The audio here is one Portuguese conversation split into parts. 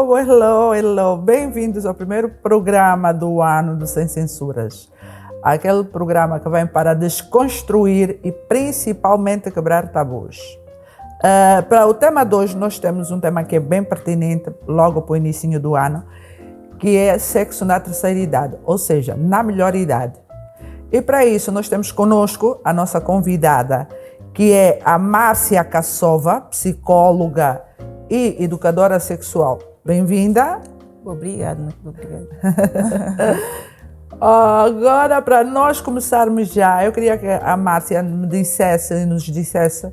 Hello. Bem-vindos ao primeiro programa do ano do Sem Censuras. Aquele programa que vem para desconstruir e principalmente quebrar tabus. Para o tema de hoje, nós temos um tema que é bem pertinente logo para o início do ano, que é sexo na terceira idade, ou seja, na melhor idade. E para isso nós temos conosco a nossa convidada, que é a Márcia Cassova, psicóloga e educadora sexual. Bem-vinda. Obrigada, muito obrigada. Agora, para nós começarmos já, eu queria que a Márcia nos dissesse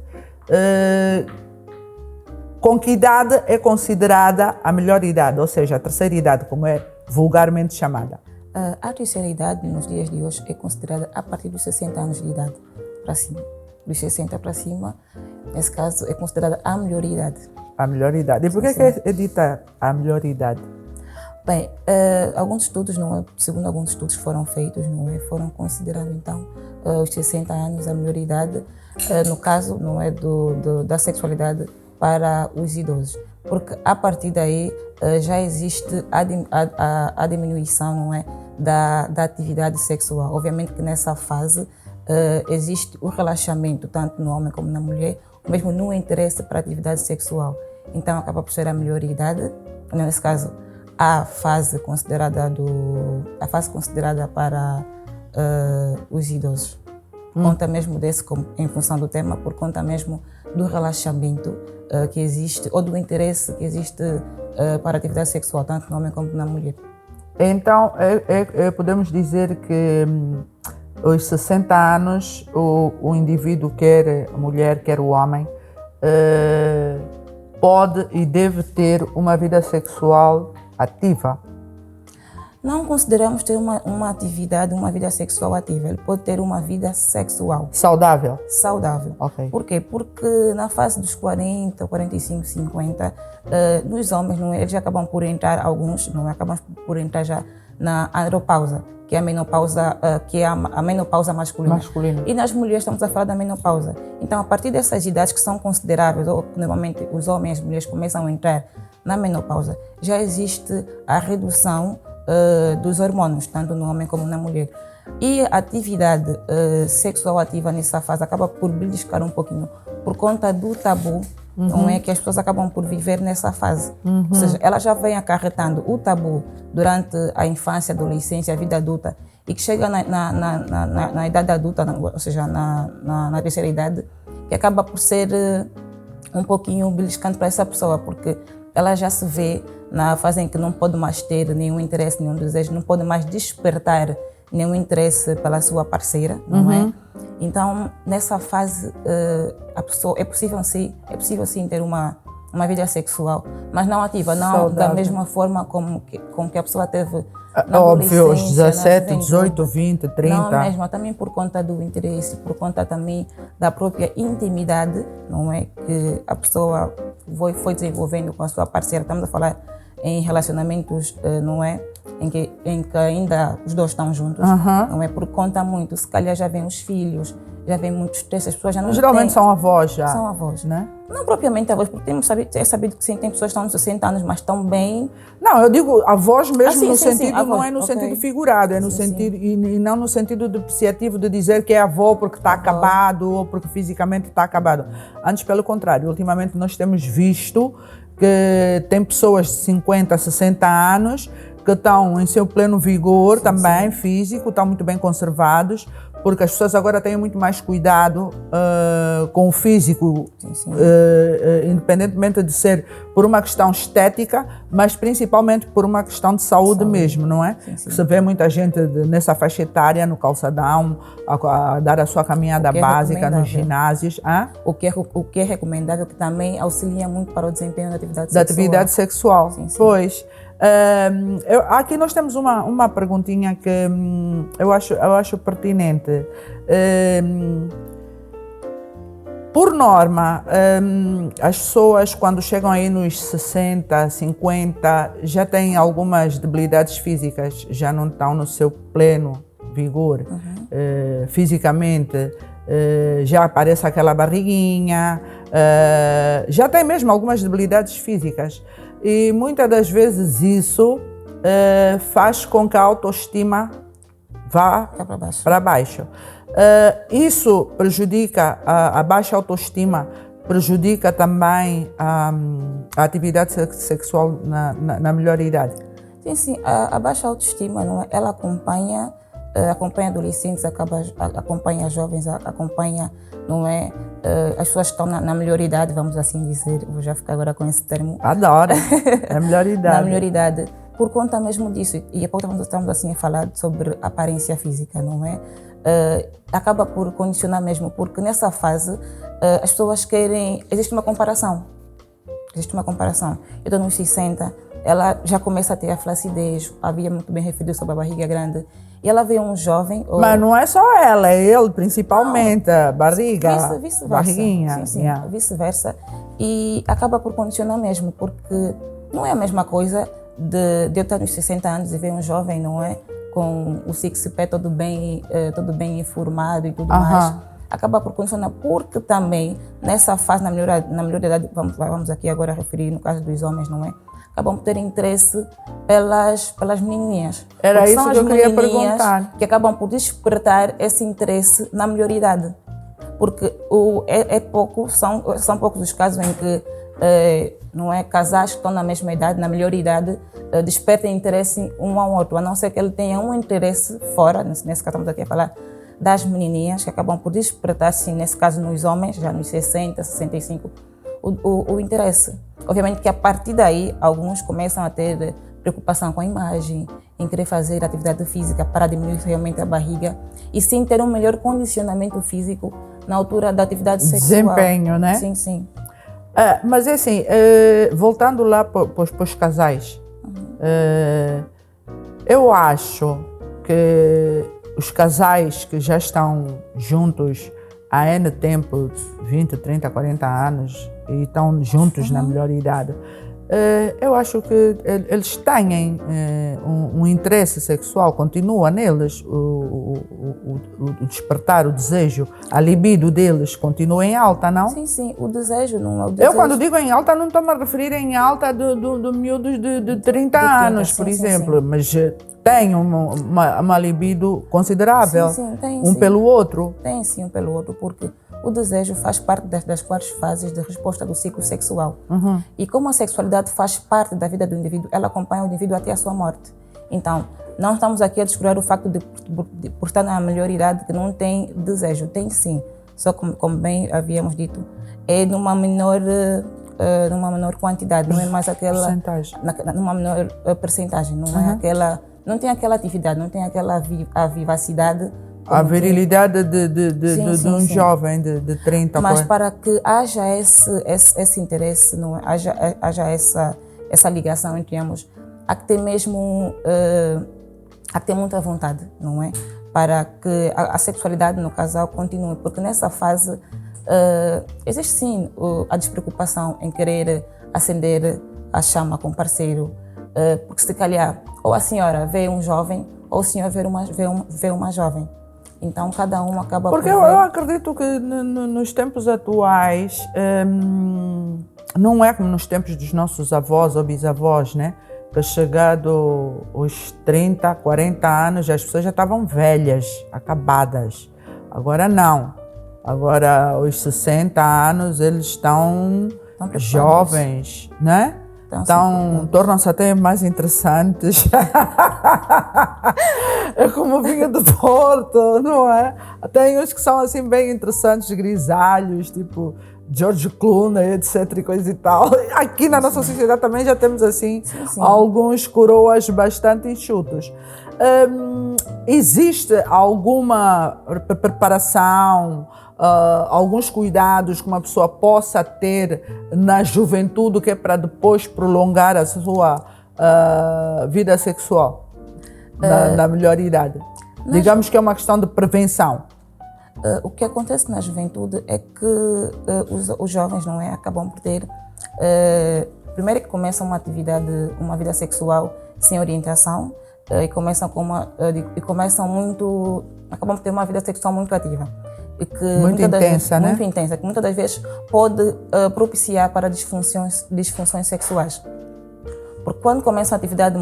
com que idade é considerada a melhor idade, ou seja, a terceira idade, como é vulgarmente chamada. A terceira idade, nos dias de hoje, é considerada a partir dos 60 anos de idade para cima. Dos 60 para cima, nesse caso, é considerada a melhor idade. A melhor idade. E por que é dita a melhor idade? Bem, alguns estudos, segundo alguns estudos foram feitos, foram considerando então os 60 anos a melhor idade, no caso da sexualidade para os idosos. Porque a partir daí já existe a diminuição da atividade sexual. Obviamente que nessa fase existe o relaxamento, tanto no homem como na mulher, mesmo no interesse para a atividade sexual. Então acaba por ser a melhor idade, nesse caso a fase considerada para os idosos. Conta mesmo desse, em função do tema, por conta mesmo do relaxamento que existe, ou do interesse que existe para a atividade sexual, tanto no homem como na mulher. Então, podemos dizer que aos 60 anos o indivíduo, quer a mulher, quer o homem, pode e deve ter uma vida sexual ativa. Não consideramos ter uma vida sexual ativa. Ele pode ter uma vida sexual saudável. Okay. Por quê? Porque na fase dos 40, 45, 50, nos homens, eles já acabam por entrar, acabam por entrar já na andropausa, que é a menopausa masculina. E nas mulheres estamos a falar da menopausa. Então, a partir dessas idades que são consideráveis, ou normalmente os homens e as mulheres começam a entrar na menopausa, já existe a redução dos hormônios, tanto no homem como na mulher. E a atividade sexual ativa nessa fase acaba por beliscar um pouquinho, por conta do tabu, não é, que as pessoas acabam por viver nessa fase. Ou seja, ela já vem acarretando o tabu durante a infância, adolescência, a vida adulta, e que chega na idade adulta, ou seja, na terceira idade, que acaba por ser um pouquinho beliscante para essa pessoa, porque ela já se vê na fase em que não pode mais ter nenhum interesse, nenhum desejo, não pode mais despertar nenhum interesse pela sua parceira, não é? Então, nessa fase, a pessoa é possível sim ter uma vida sexual, mas não ativa, não saudável, da mesma forma como que a pessoa teve na óbvio, aos 17, 18, 20, 30. Não mesmo, também por conta do interesse, por conta também da própria intimidade, não é, que a pessoa foi desenvolvendo com a sua parceira. Estamos a falar em relacionamentos, não é, em que ainda os dois estão juntos, não é, por conta muito, se calhar já vem os filhos, já vem muitos testes, as pessoas já não geralmente são avós já. São avós, né? Não propriamente avós, porque é sabido que sim, tem pessoas que estão nos 60 anos, mas estão bem. Não, eu digo avós mesmo no sentido, sim, não é no sentido figurado, é no sentido, e não no sentido depreciativo de dizer que é avó porque está acabado ou porque fisicamente está acabado. Antes, pelo contrário, ultimamente nós temos visto que tem pessoas de 50, 60 anos que estão em seu pleno vigor também, físico, estão muito bem conservados, porque as pessoas agora têm muito mais cuidado com o físico, independentemente de ser por uma questão estética, mas principalmente por uma questão de saúde mesmo, não é? Você vê muita gente nessa faixa etária, no calçadão, a dar a sua caminhada básica nos ginásios. O que é recomendável, que também auxilia muito para o desempenho da atividade atividade sexual. Pois. Aqui nós temos uma perguntinha que eu acho pertinente. Por norma, as pessoas quando chegam aí nos 60, 50 já têm algumas debilidades físicas, já não estão no seu pleno vigor fisicamente, já aparece aquela barriguinha, já tem mesmo algumas debilidades físicas. e muitas das vezes isso faz com que a autoestima vá para baixo. Isso prejudica a baixa autoestima, prejudica também a atividade sexual na melhor idade. Sim, sim, a baixa autoestima, não é? Ela acompanha adolescentes, acompanha jovens, acompanha, não é? As pessoas que estão na melhor idade, vamos assim dizer, vou já ficar agora com esse termo. Adoro, na melhor idade. Na melhor idade, por conta mesmo disso, e há pouco estamos assim a falar sobre aparência física, não é? Acaba por condicionar mesmo, porque nessa fase as pessoas querem, existe uma comparação. Eu estou nos 60, ela já começa a ter a flacidez, havia muito bem referido sobre a barriga grande, e ela vê um jovem... Mas não é só ela, é ele principalmente, a barriga, vice-versa. barriguinha. Sim, vice-versa. E acaba por condicionar mesmo, porque não é a mesma coisa de eu estar nos 60 anos e ver um jovem, não é? Com o six-pack todo bem informado e tudo mais. Acaba por condicionar, porque também nessa fase, na melhor idade, vamos aqui agora referir no caso dos homens, não é? Acabam por ter interesse pelas menininhas. Era isso que eu queria perguntar. Que acabam por despertar esse interesse na melhor idade. Porque são poucos os casos em que não é, casais que estão na mesma idade, na melhor idade, despertam interesse um ao outro, a não ser que ele tenha um interesse fora, nesse caso estamos aqui a falar das menininhas, que acabam por despertar, assim, nesse caso nos homens, já nos 60, 65, o interesse. Obviamente que a partir daí, alguns começam a ter preocupação com a imagem, em querer fazer atividade física para diminuir realmente a barriga e sim ter um melhor condicionamento físico na altura da atividade sexual. Desempenho, né? Sim, sim. Mas é assim, voltando lá para os casais, eu acho que os casais que já estão juntos há N tempo, 20, 30, 40 anos, e estão juntos na melhor idade, eu acho que eles têm um interesse sexual, continua neles, o despertar, o desejo, a libido deles continua em alta, não? Sim, sim, o desejo não é o desejo. Eu quando digo em alta não estou-me a referir em alta do miúdos de 30 anos, por exemplo, mas tem uma libido considerável, tem, pelo outro. Tem sim, um pelo outro, porque o desejo faz parte das 4 fases de resposta do ciclo sexual. E como a sexualidade faz parte da vida do indivíduo, ela acompanha o indivíduo até a sua morte. Então, não estamos aqui a descobrir o facto de por estar na melhor idade, que não tem desejo. Tem sim, só como bem havíamos dito, é numa menor quantidade, não é mais aquela... Numa menor percentagem, não é aquela... Não tem aquela atividade, não tem aquela vivacidade. A virilidade de um jovem de 30 Mas para que haja esse interesse, não é? haja essa ligação entre ambos, há que ter mesmo há que ter muita vontade, não é? Para que a sexualidade no casal continue, porque nessa fase existe sim a despreocupação em querer acender a chama com o parceiro, porque se calhar ou a senhora vê um jovem ou o senhor vê uma jovem. Então, cada um acaba porque por ver. Eu acredito que nos tempos atuais, não é como nos tempos dos nossos avós ou bisavós, né? Que chegado aos 30, 40 anos, as pessoas já estavam velhas, acabadas. Agora não. Agora, aos 60 anos, eles estão jovens, né? Então, tornam-se até mais interessantes. É como o vinho do Porto, não é? Tem uns que são assim bem interessantes, grisalhos, tipo George Clooney, etc. e coisa e tal. Aqui na nossa sociedade também já temos assim alguns coroas bastante enxutos. Existe alguma preparação, alguns cuidados que uma pessoa possa ter na juventude que é para depois prolongar a sua vida sexual na melhor idade? Digamos que é uma questão de prevenção. O que acontece na juventude é que os jovens, não é, acabam por ter primeiro que começam uma vida sexual sem orientação e acabam por ter uma vida sexual muito ativa. E que muito intensa, né? Muito intensa, que muitas das vezes pode propiciar para disfunções sexuais. Porque quando começa a atividade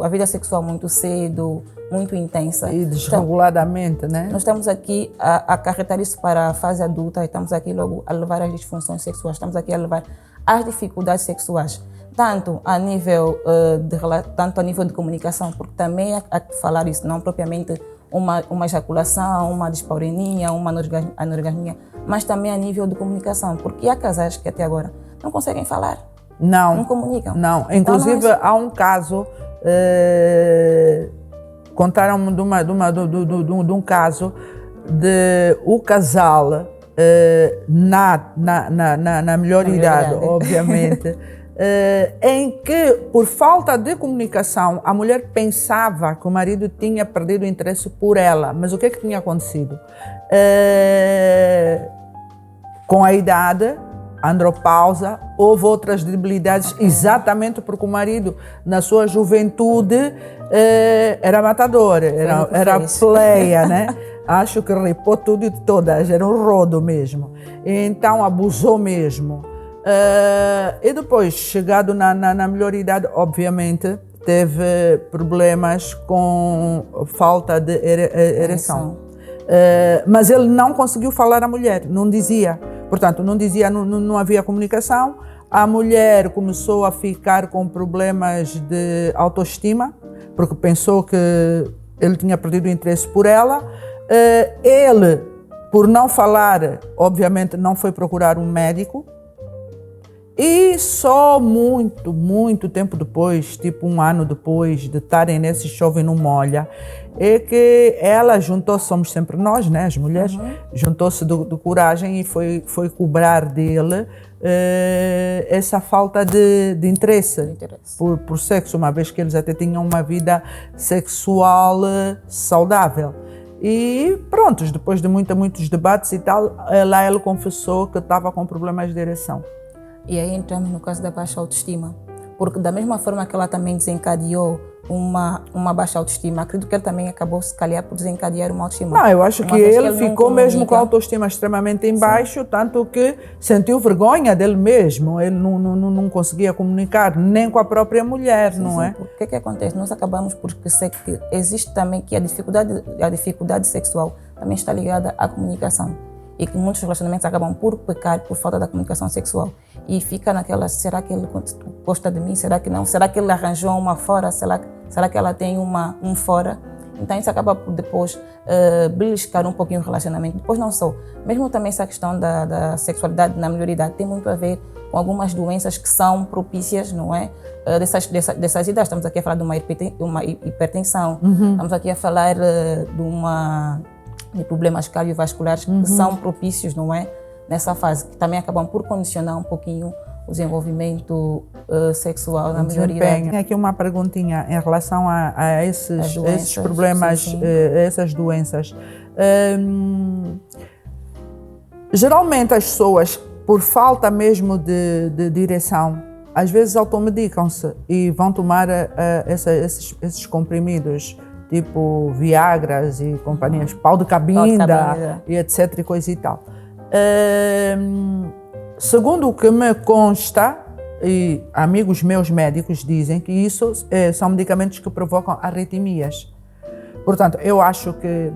a vida sexual muito cedo, muito intensa. E desreguladamente, né? Nós estamos aqui a acarretar isso para a fase adulta e estamos aqui logo a levar as disfunções sexuais, estamos aqui a levar as dificuldades sexuais, tanto a nível de comunicação, porque também há que falar isso, não propriamente uma ejaculação, uma dispareunia, uma anorgasmia, mas também a nível de comunicação, porque há casais que até agora não conseguem falar, não comunicam. Não, inclusive então, há um caso, contaram-me de um caso de o casal na melhor idade, obviamente, em que, por falta de comunicação, a mulher pensava que o marido tinha perdido o interesse por ela. Mas o que é que tinha acontecido? Com a idade, a andropausa, houve outras debilidades, exatamente porque o marido, na sua juventude, era matador, era pleia, né? Acho que ripou tudo e todas, era um rodo mesmo. Então abusou mesmo. E depois, chegado na melhor idade, obviamente, teve problemas com falta de ereção. Mas ele não conseguiu falar à mulher, não dizia. Portanto, não havia comunicação. A mulher começou a ficar com problemas de autoestima, porque pensou que ele tinha perdido o interesse por ela. Ele, por não falar, obviamente não foi procurar um médico. E só muito tempo depois, tipo 1 ano depois de estarem nesse chove e não molha, é que ela juntou-se, somos sempre nós, né, as mulheres, juntou-se de coragem e foi cobrar dele essa falta de interesse por sexo, uma vez que eles até tinham uma vida sexual saudável. E pronto, depois de muitos debates e tal, lá ele confessou que estava com problemas de ereção. E aí entramos no caso da baixa autoestima, porque da mesma forma que ela também desencadeou uma baixa autoestima, acredito que ele também acabou, se calhar, por desencadear uma autoestima. Não, eu acho que ele ficou mesmo com a autoestima extremamente em baixo, tanto que sentiu vergonha dele mesmo. Ele não conseguia comunicar nem com a própria mulher, não é? O que acontece? Nós acabamos por esquecer que existe também que a dificuldade sexual também está ligada à comunicação. E que muitos relacionamentos acabam por pecar por falta da comunicação sexual. E fica naquela, será que ele gosta de mim? Será que não? Será que ele arranjou uma fora? Será que ela tem um fora? Então isso acaba por depois beliscar um pouquinho o relacionamento. Depois não só. Mesmo também essa questão da sexualidade na maioridade tem muito a ver com algumas doenças que são propícias, não é? Dessas idades. Estamos aqui a falar de uma hipertensão. Estamos aqui a falar de problemas cardiovasculares que são propícios, não é? Nessa fase, que também acabam por condicionar um pouquinho o desenvolvimento sexual na maioria. Tem aqui uma perguntinha em relação a esses problemas, essas doenças. Geralmente as pessoas, por falta mesmo de direção, às vezes automedicam-se e vão tomar esses comprimidos, tipo Viagras e companhias, pau de cabinda e etc. e coisa e tal. Segundo o que me consta, e amigos meus médicos dizem que isso são medicamentos que provocam arritmias. Portanto, eu acho que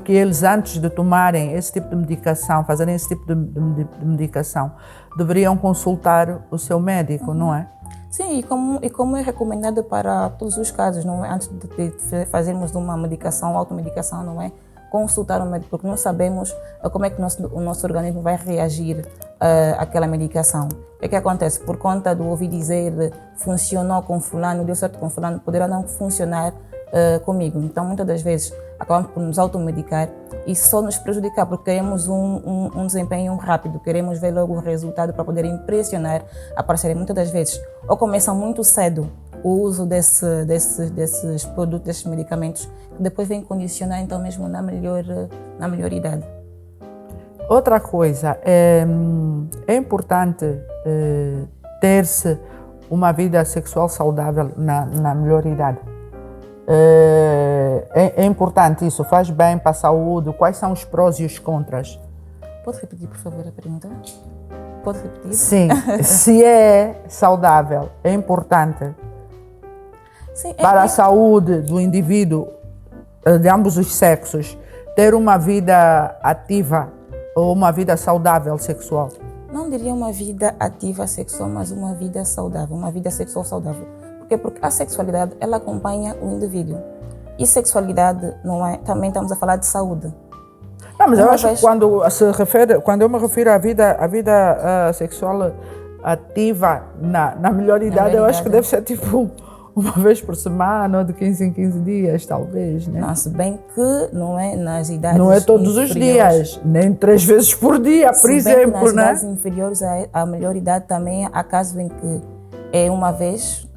eles, antes de tomarem esse tipo de medicação, fazerem esse tipo de medicação, deveriam consultar o seu médico, não é? Sim, e como é recomendado para todos os casos, não é? Antes de fazermos uma medicação, automedicação, não é? Consultar o médico, porque não sabemos como é que o nosso organismo vai reagir àquela medicação. O que acontece? Por conta do ouvir dizer funcionou com fulano, deu certo com fulano, poderá não funcionar comigo. Então, muitas das vezes, acabamos por nos automedicar e só nos prejudicar, porque queremos um desempenho rápido, queremos ver logo o resultado para poder impressionar a parceria. Muitas das vezes, ou começam muito cedo o uso desses produtos, desses medicamentos, que depois vem condicionar, então, mesmo na melhor idade. Outra coisa, é importante ter-se uma vida sexual saudável na melhor idade. É importante isso, faz bem para a saúde. Quais são os prós e os contras? Pode repetir, por favor, a pergunta? pode repetir? Sim, se é saudável, é importante Sim, para a saúde do indivíduo, de ambos os sexos, ter uma vida ativa ou uma vida saudável sexual. Não diria uma vida ativa sexual, mas uma vida saudável, uma vida sexual saudável. Por quê? Porque a sexualidade, ela acompanha o indivíduo. E sexualidade, não é? Também estamos a falar de saúde. Não, mas eu acho que quando eu me refiro à vida sexual ativa na melhor idade, eu acho que deve ser tipo uma vez por semana ou de 15 em 15 dias, talvez, né? Não, se bem que não é nas idades não é todos os dias, nem 3 vezes por dia, por exemplo, nas né? idades inferiores à melhor idade também há casos em que é uma vez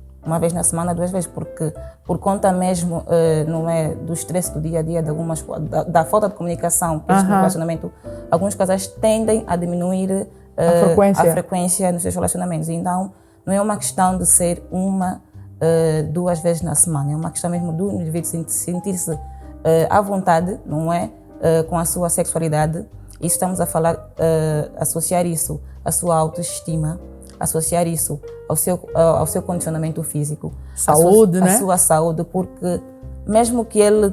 na semana, 2 vezes, porque por conta mesmo, não é, do estresse do dia a dia, da falta de comunicação, no relacionamento, alguns casais tendem a diminuir a frequência nos seus relacionamentos. Então, não é uma questão de ser 2 vezes na semana, é uma questão mesmo do indivíduo sentir-se à vontade, não é, com a sua sexualidade. E estamos a falar, associar isso à sua autoestima, associar isso ao seu condicionamento físico, saúde, né? A sua saúde, porque mesmo que ele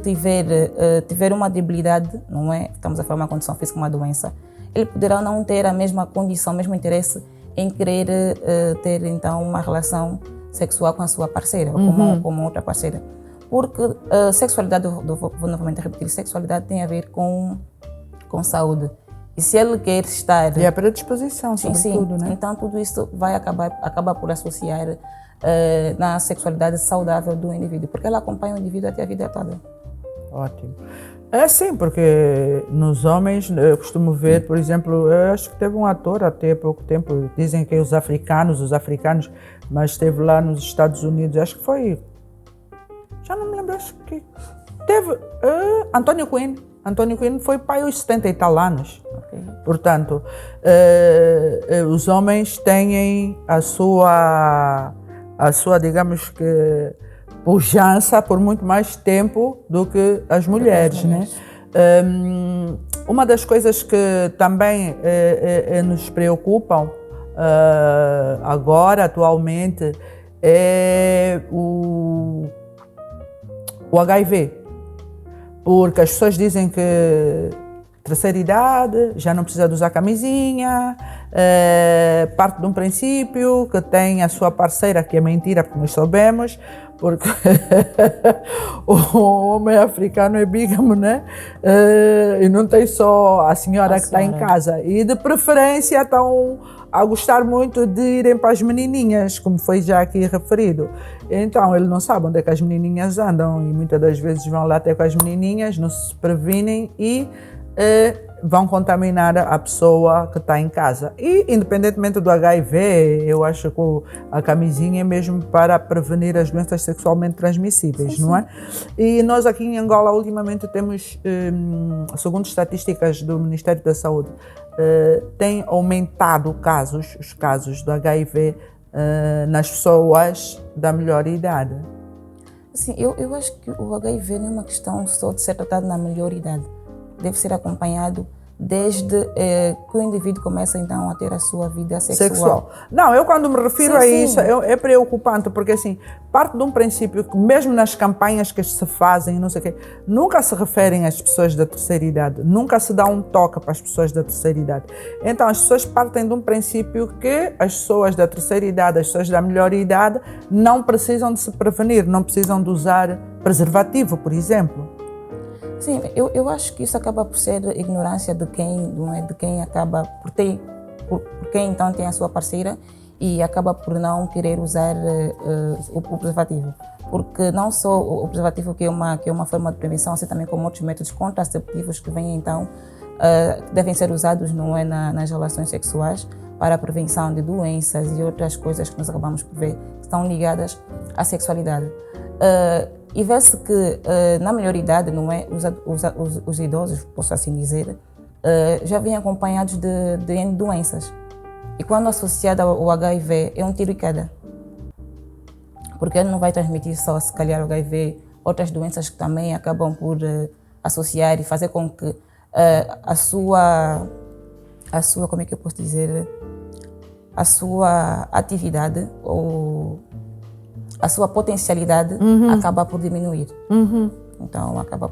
tiver uma debilidade, não é? Estamos a falar de uma condição física, uma doença, ele poderá não ter a mesma condição, o mesmo interesse em querer ter então uma relação sexual com a sua parceira ou com uma outra parceira, porque sexualidade, vou novamente repetir, sexualidade tem a ver com saúde. E se ele quer estar... E a predisposição, sobretudo, né? Então tudo isso vai acabar por associar na sexualidade saudável do indivíduo, porque ela acompanha o indivíduo até a vida toda. Ótimo. É sim, porque nos homens, eu costumo ver, por exemplo, eu acho que teve um ator até pouco tempo, dizem que os africanos, mas esteve lá nos Estados Unidos, acho que foi... Já não me lembro, acho que... Teve Anthony Quinn foi pai aos 70 e tal anos. Okay. Portanto, os homens têm a sua, digamos que, pujança por muito mais tempo do que as mulheres, né? Uma das coisas que também nos preocupam agora, atualmente, é o HIV. Porque as pessoas dizem que terceira idade, já não precisa de usar camisinha, parte de um princípio que tem a sua parceira, que é mentira, porque nós soubemos, porque o homem africano é bígamo, né? E não tem só a senhora que está em casa. E de preferência estão a gostar muito de irem para as menininhas, como foi já aqui referido. Então, ele não sabe onde é que as menininhas andam e muitas das vezes vão lá até com as menininhas, não se previnem e vão contaminar a pessoa que está em casa. E, independentemente do HIV, eu acho que a camisinha é mesmo para prevenir as doenças sexualmente transmissíveis, não é? E nós aqui em Angola, ultimamente, temos, segundo estatísticas do Ministério da Saúde, tem aumentado os casos do HIV nas pessoas da melhor idade. Sim, eu acho que o HIV não é uma questão só de ser tratado na melhor idade. Deve ser acompanhado desde que o indivíduo começa então a ter a sua vida sexual. Não, eu quando me refiro a isso, é preocupante, porque assim, parte de um princípio que mesmo nas campanhas que se fazem, não sei o quê, nunca se referem às pessoas da terceira idade, nunca se dá um toque para as pessoas da terceira idade. Então as pessoas partem de um princípio que as pessoas da terceira idade, as pessoas da melhor idade, não precisam de se prevenir, não precisam de usar preservativo, por exemplo. Sim, eu acho que isso acaba por ser ignorância de quem acaba por quem então tem a sua parceira e acaba por não querer usar o preservativo. Porque não só o preservativo que é uma forma de prevenção, assim também como outros métodos contraceptivos que vêm então, devem ser usados nas relações sexuais para a prevenção de doenças e outras coisas que nós acabamos por ver que estão ligadas à sexualidade. E vê-se que na melhor idade, não é, os idosos, posso assim dizer, já vêm acompanhados de doenças. E quando associado ao HIV, é um tiro e queda. Porque ele não vai transmitir só, se calhar, o HIV, outras doenças que também acabam por associar e fazer com que a sua, como é que eu posso dizer, a sua atividade ou a sua potencialidade acaba por diminuir. Então, acaba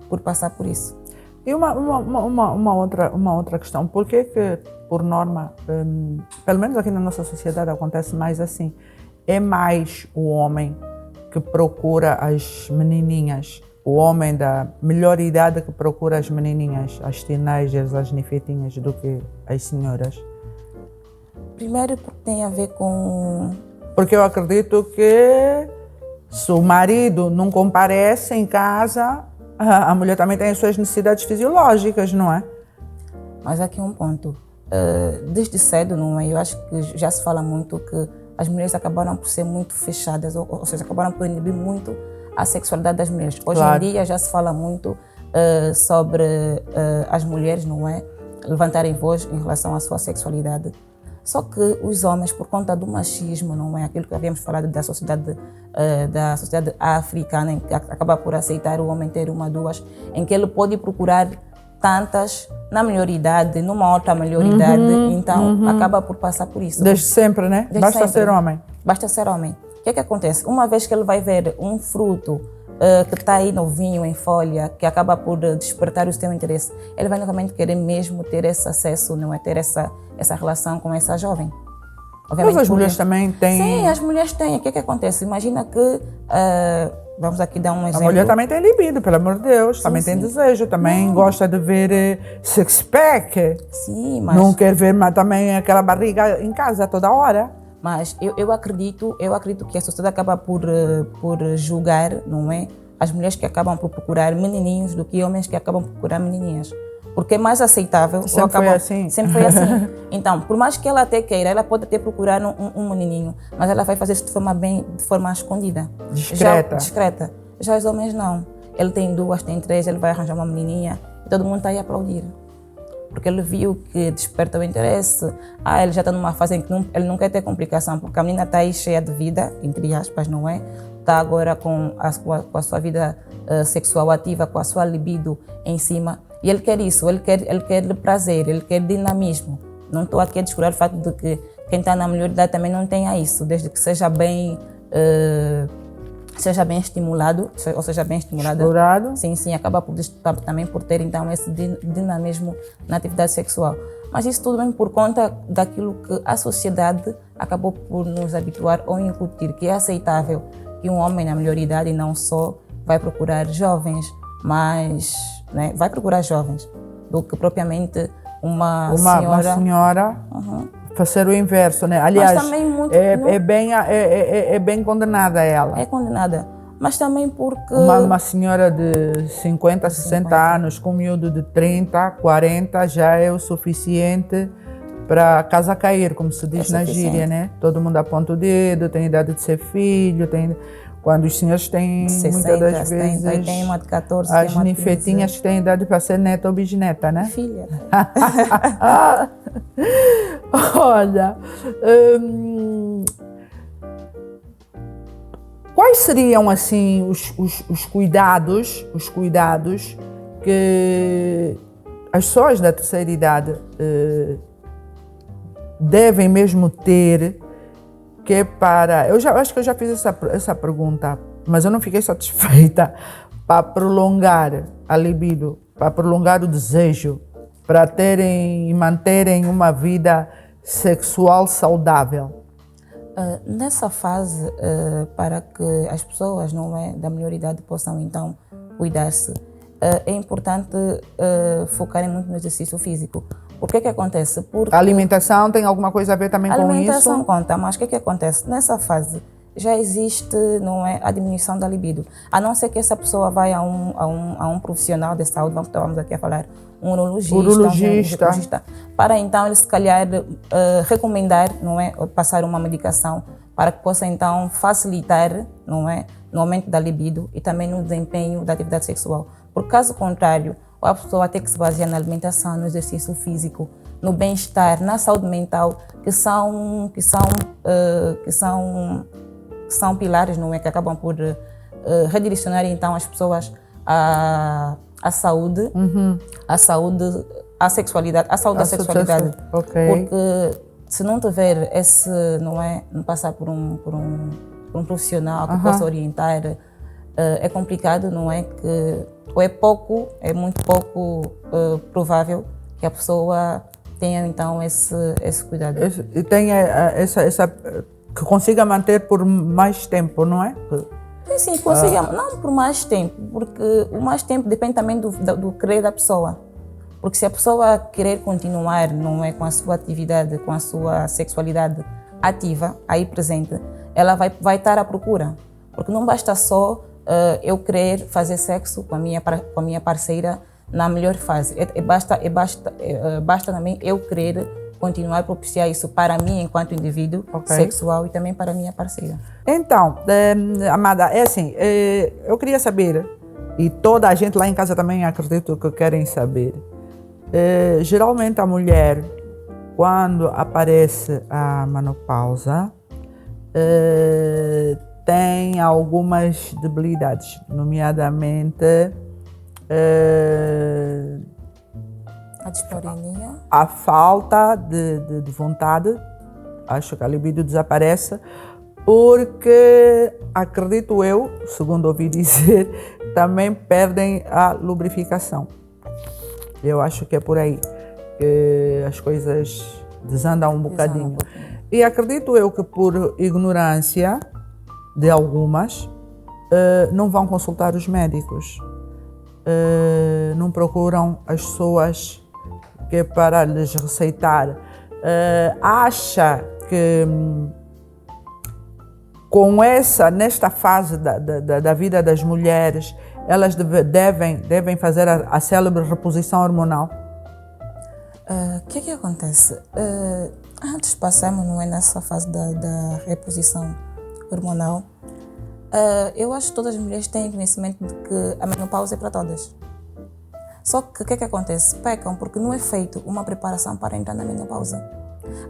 por passar por isso. E uma outra questão, por que, por norma, pelo menos aqui na nossa sociedade acontece mais assim, é mais o homem que procura as menininhas, o homem da melhor idade que procura as menininhas, as teenagers, as nifetinhas, do que as senhoras? Primeiro porque tem a ver com... Porque eu acredito que se o marido não comparece em casa, a mulher também tem as suas necessidades fisiológicas, não é? Mas aqui um ponto. Desde cedo, não é? Eu acho que já se fala muito que as mulheres acabaram por ser muito fechadas, ou seja, acabaram por inibir muito a sexualidade das mulheres. Hoje em dia já se fala muito sobre as mulheres, não é? Levantarem voz em relação à sua sexualidade. Só que os homens, por conta do machismo, não é? Aquilo que havíamos falado da sociedade africana, em que acaba por aceitar o homem ter uma, duas, em que ele pode procurar tantas na melhor idade, numa outra melhor idade, então acaba por passar por isso. Desde sempre, né? Desde Basta sempre. ser homem. Basta ser homem. O que é que acontece? Uma vez que ele vai ver um fruto que está aí novinho, em folha, que acaba por despertar o seu interesse, ele vai novamente querer mesmo ter esse acesso, não é? Ter essa relação com essa jovem. Obviamente, mas as mulheres também têm... Sim, as mulheres têm. O que é que acontece? Imagina que... vamos aqui dar um exemplo. A mulher também tem libido, pelo amor de Deus. Sim, também tem desejo, também gosta de ver six-pack. Sim, mas... Não quer ver mas também aquela barriga em casa toda hora. Mas eu acredito que a sociedade acaba por julgar, não é? As mulheres que acabam por procurar menininhos do que homens que acabam por procurar menininhas. Porque é mais aceitável. Sempre foi assim. Sempre foi assim. Então, por mais que ela até queira, ela pode até procurar um menininho, mas ela vai fazer isso de forma escondida. Discreta. Já os homens não. Ele tem duas, tem três, ele vai arranjar uma menininha e todo mundo está aí a aplaudir. Porque ele viu que desperta o interesse. Ele já está numa fase em que ele não quer ter complicação, porque a menina está aí cheia de vida, entre aspas, não é? Está agora com a sua vida sexual ativa, com a sua libido em cima. E ele quer isso, ele quer prazer, ele quer dinamismo. Não estou aqui a descurar o fato de que quem está na melhor idade também não tenha isso, desde que seja bem estimulado, ou seja bem estimulada. Explorado. Sim, acaba também por ter então esse dinamismo na atividade sexual. Mas isso tudo vem por conta daquilo que a sociedade acabou por nos habituar ou incutir, que é aceitável que um homem na melhor idade não só vai procurar jovens, mas vai procurar jovens, do que propriamente uma senhora fazer o inverso, né? Aliás, mas também muito, é bem condenada ela. É condenada, mas também porque... Uma senhora de 50, 60 anos com um miúdo de 30, 40 já é o suficiente para a casa cair, como se diz na gíria, né? Todo mundo aponta o dedo, tem idade de ser filho, quando os senhores têm, 60, muitas das vezes, tem uma de 14, as nifetinhas que têm idade para ser neta ou bisneta, né? Filha. Olha, quais seriam, assim, os cuidados que as pessoas da terceira idade devem mesmo ter, que é para... acho que eu já fiz essa pergunta, mas eu não fiquei satisfeita, para prolongar a libido, para prolongar o desejo, para terem e manterem uma vida sexual saudável? Nessa fase, para que as pessoas da melhor idade possam então cuidar-se, é importante focarem muito no exercício físico. O que é que acontece? Porque a alimentação tem alguma coisa a ver também com isso? A alimentação conta, mas o que é que acontece? Nessa fase já existe a diminuição da libido. A não ser que essa pessoa vá a um profissional de saúde, vamos aqui a falar, um urologista, para então ele se calhar recomendar, passar uma medicação para que possa então facilitar, no aumento da libido e também no desempenho da atividade sexual. Por caso contrário, a pessoa tem que se basear na alimentação, no exercício físico, no bem-estar, na saúde mental, que são pilares, que acabam por redirecionar então as pessoas à saúde, à sexualidade, à saúde da sexualidade. Okay. Porque se não tiver esse, não é, não passar por um profissional que possa orientar, é complicado, não é, que ou é muito pouco provável que a pessoa tenha então esse cuidado. E tenha que consiga manter por mais tempo, não é? Sim, consiga, não por mais tempo, porque o mais tempo depende também do querer da pessoa. Porque se a pessoa querer continuar, não é, com a sua atividade, com a sua sexualidade ativa, aí presente, ela vai estar à procura. Porque não basta só eu querer fazer sexo com a minha parceira na melhor fase. Basta também eu querer continuar a propiciar isso para mim enquanto indivíduo sexual e também para a minha parceira. Então, Amada, é assim, eu queria saber, e toda a gente lá em casa também acredito que querem saber, geralmente a mulher, quando aparece a menopausa, tem algumas debilidades, nomeadamente A dispareunia. a falta de vontade, acho que a libido desaparece, porque, acredito eu, segundo ouvi dizer, também perdem a lubrificação. Eu acho que é por aí que as coisas desandam um bocadinho. E acredito eu que por ignorância de algumas, não vão consultar os médicos, não procuram as pessoas que para lhes receitar. Acha que nesta fase da vida das mulheres, elas devem fazer a célebre reposição hormonal? O que acontece? Antes passamos, não é, nessa fase da reposição hormonal, eu acho que todas as mulheres têm conhecimento de que a menopausa é para todas. Só que o que acontece? Pecam porque não é feito uma preparação para entrar na menopausa.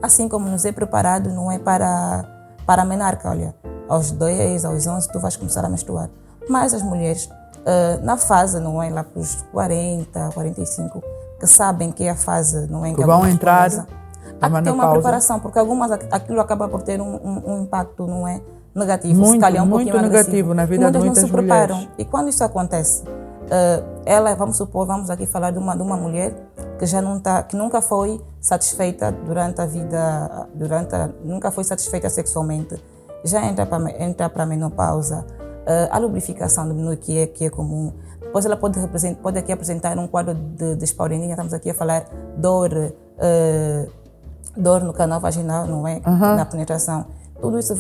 Assim como nos é preparado, não é, para a menarca, olha, aos 10, aos 11 tu vais começar a menstruar. Mas as mulheres, na fase, não é, lá para os 40, 45, que sabem que é a fase, não é, que vão entrar há que ter uma preparação, porque algumas aquilo acaba por ter um impacto, não é, negativo, muito, se calhar um muito pouquinho negativo na vida de muitas não se preparam. mulheres. E quando isso acontece, ela, vamos aqui falar de uma mulher que já não tá, que nunca foi satisfeita durante a vida, nunca foi satisfeita sexualmente, já entra para a menopausa, a lubrificação diminui, que é comum. Depois ela pode aqui apresentar um quadro de dispareunia, estamos aqui a falar dor no canal vaginal, não é? Na penetração. Tudo isso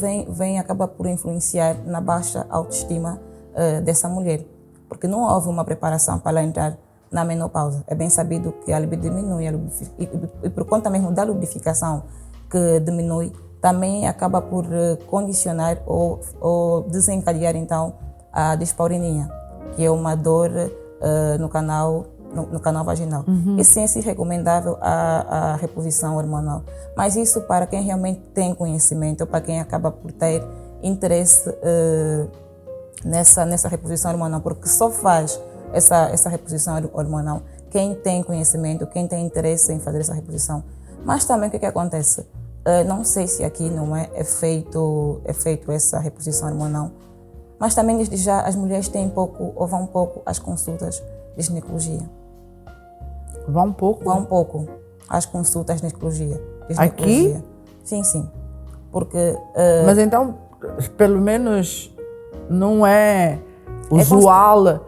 acaba por influenciar na baixa autoestima dessa mulher, porque não houve uma preparação para ela entrar na menopausa. É bem sabido que a libido diminui, e por conta mesmo da lubrificação que diminui, também acaba por condicionar ou desencadear então a dispareunia, que é uma dor no canal vaginal. E sim, é recomendável a reposição hormonal. Mas isso para quem realmente tem conhecimento, ou para quem acaba por ter interesse nessa reposição hormonal, porque só faz essa reposição hormonal quem tem conhecimento, quem tem interesse em fazer essa reposição. Mas também o que acontece? Não sei se aqui não é feito essa reposição hormonal, mas também desde já as mulheres vão pouco às consultas de ginecologia. Vão pouco? Vão pouco às consultas de ginecologia. Aqui? Sim. Porque... Mas então, pelo menos não é usual,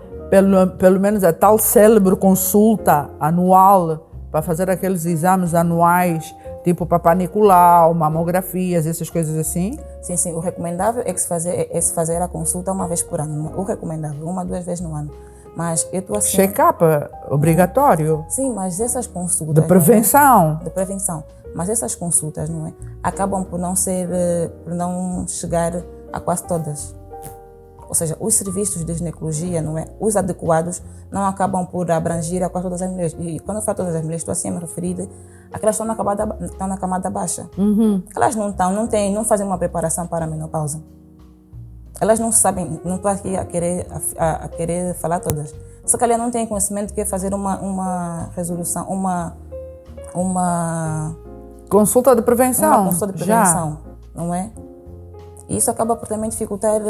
pelo menos a tal célebre consulta anual para fazer aqueles exames anuais, tipo Papá Nicolau, mamografias, essas coisas assim? Sim. O recomendável é se fazer a consulta uma vez por ano. O recomendável, 1 a 2 vezes no ano. Mas eu estou assim... Check-up obrigatório? Sim, mas essas consultas... De prevenção? De prevenção. Mas essas consultas, não é? Acabam por não chegar a quase todas. Ou seja, os serviços de ginecologia, não é? Os adequados, não acabam por abranger a quase todas as mulheres. E quando eu falo todas as mulheres, estou assim a me referir àquelas que estão na camada baixa. Elas não fazem uma preparação para a menopausa. Elas não sabem, não estou aqui a querer falar todas. Se calhar não têm conhecimento que é fazer uma resolução, Consulta de prevenção. Uma consulta de prevenção, não é? E isso acaba por também dificultar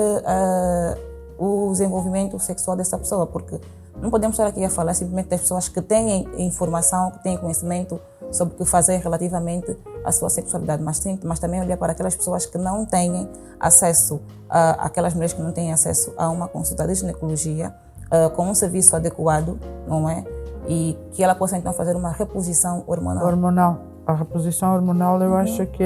o desenvolvimento sexual dessa pessoa, porque não podemos estar aqui a falar simplesmente das pessoas que têm informação, que têm conhecimento sobre o que fazer relativamente à sua sexualidade, mas também olhar para aquelas pessoas que não têm acesso, aquelas mulheres que não têm acesso a uma consulta de ginecologia com um serviço adequado, não é? E que ela possa então fazer uma reposição hormonal. A reposição hormonal eu acho que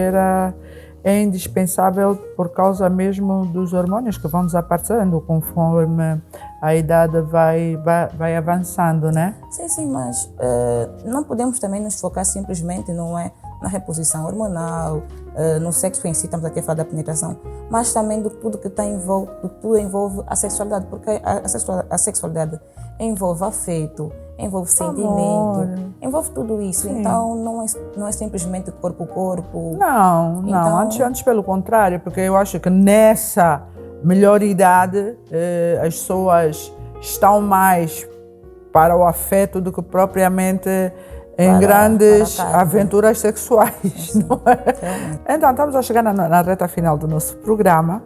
é indispensável por causa mesmo dos hormônios que vão desaparecendo conforme a idade vai avançando, né? Sim, mas não podemos também nos focar simplesmente, não é, na reposição hormonal, no sexo em si, estamos aqui a falar da penetração, mas também do tudo que tudo envolve a sexualidade, porque a sexualidade envolve afeto, envolve sentimento, envolve tudo isso. Sim. Então não é simplesmente corpo a corpo. Não, então, antes pelo contrário, porque eu acho que nessa melhor idade as pessoas estão mais para o afeto do que propriamente em grandes aventuras sexuais, não é? Então, estamos a chegar na reta final do nosso programa.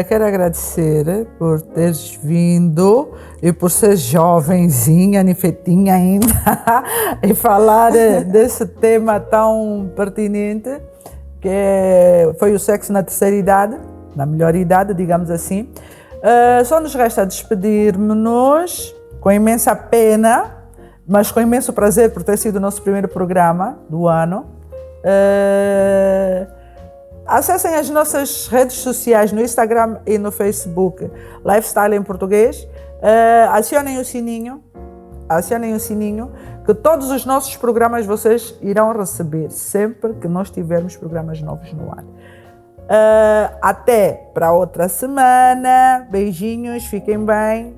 Quero agradecer por teres vindo e por ser jovenzinha, nifetinha ainda, e falar desse tema tão pertinente que foi o sexo na terceira idade, na melhor idade, digamos assim. Só nos resta despedir-nos com imensa pena, mas com imenso prazer por ter sido o nosso primeiro programa do ano. Acessem as nossas redes sociais no Instagram e no Facebook, Lifestyle em Português. Acionem o sininho, que todos os nossos programas vocês irão receber sempre que nós tivermos programas novos no ar. Até para outra semana. Beijinhos, fiquem bem.